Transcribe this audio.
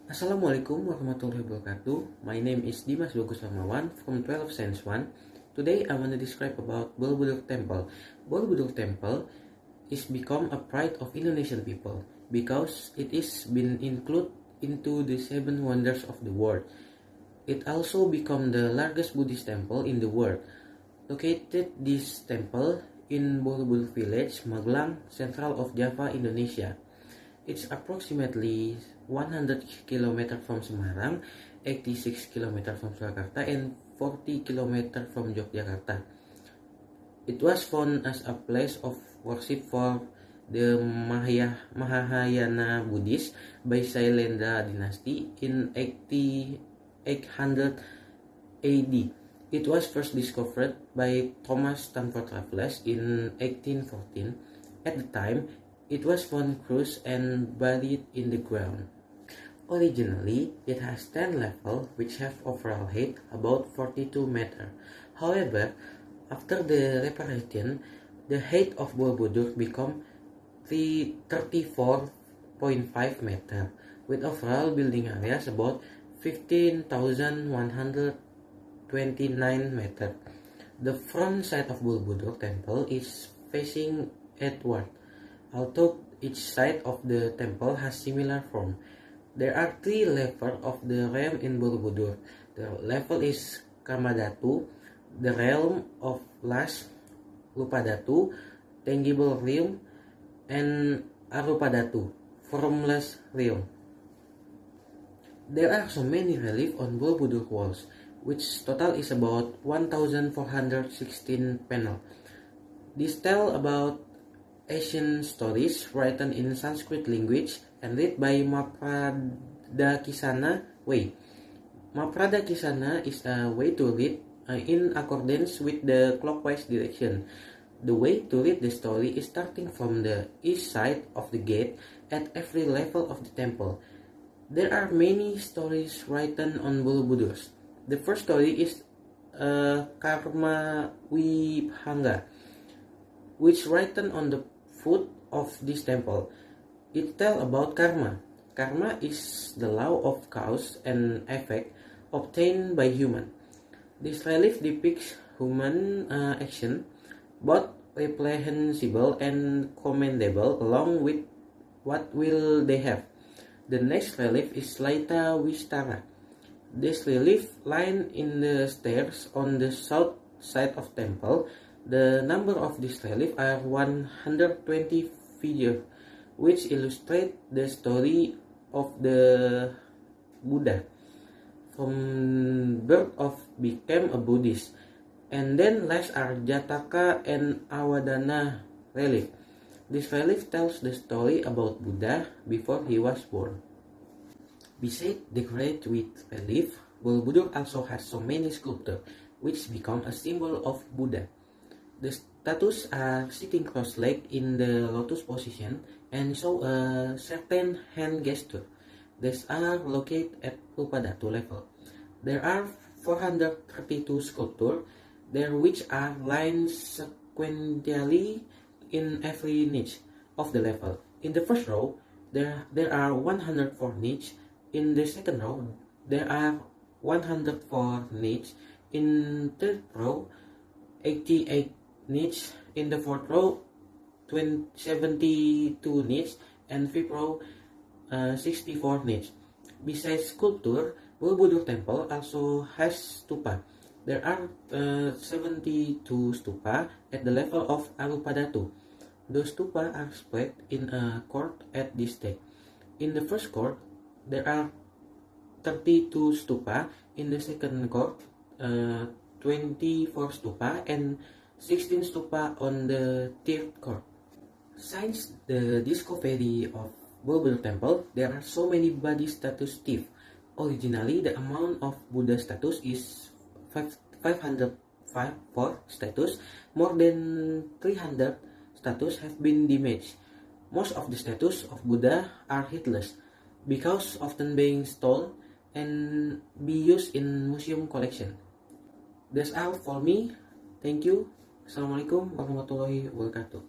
Assalamualaikum warahmatullahi wabarakatuh. My name is Dimas Bagus Lamawan from 12 Science 1. Today I want to describe about Borobudur Temple. Borobudur Temple is become a pride of Indonesian people because it is been included into the 7 wonders of the world. It also become the largest Buddhist temple in the world. Located this temple in Borobudur village, Magelang, central of Java, Indonesia. It's approximately 100 km from Semarang, 86 km from Surakarta, and 40 km from Yogyakarta. It was found as a place of worship for the Mahayana Buddhists by Sailendra dynasty in 800 AD. It was first discovered by Thomas Stamford Raffles in 1814. At the time, it was found crushed and buried in the ground. Originally, it has 10 levels which have overall height about 42 meters. However, after the reparation, the height of Borobudur became 34.5 meters, with overall building areas about 15,129 meters. The front side of Borobudur temple is facing eastward. Although each side of the temple has similar form, there are 3 levels of the realm in Borobudur. The level is Karmadhatu, the realm of last Lupadhatu, tangible realm, and Arupadhatu, formless realm. There are so many reliefs on Borobudur walls, which total is about 1,416 panels. These tell about ancient stories written in Sanskrit language and read by Mapradakisana way. Mapradakisana is a way to read in accordance with the clockwise direction. The way to read the story is starting from the east side of the gate at every level of the temple. There are many stories written on Borobudur. The first story is Karma Vibhanga, which written on the foot of this temple. It tells about karma. Karma is the law of cause and effect obtained by human. This relief depicts human action, both reprehensible and commendable, along with what will they have. The next relief is Laita Vistara. This relief line in the stairs on the south side of temple. The number of these reliefs are 120 figures, which illustrate the story of the Buddha from birth of became a Buddhist. And then last are Jataka and Awadana relief. This relief tells the story about Buddha before he was born. Besides decorated with relief, Borobudur also has so many sculptures, which become a symbol of Buddha. The statues are sitting cross-legged in the lotus position and show a certain hand gesture. These are located at Upadatu level. There are 432 sculptures there which are lined sequentially in every niche of the level. In the first row, there are 104 niches. In the second row, there are 104 niches. In third row, 88 niche. In the fourth row, 72 niche, and fifth row, 64 niche. Besides sculpture, Borobudur Temple also has stupa. There are 72 stupa at the level of Arupadhatu. Those stupa are spread in a court at this stage. In the first court, there are 32 stupa. In the second court, 24 stupa, and 16 stupa on the third court. Since the discovery of Borobudur Temple, there are so many body statue stiff. Originally, the amount of Buddha statues is 504 statues. More than 300 statues have been damaged. Most of the statues of Buddha are headless because often being stolen and be used in museum collection. That's all for me. Thank you. Assalamualaikum warahmatullahi wabarakatuh.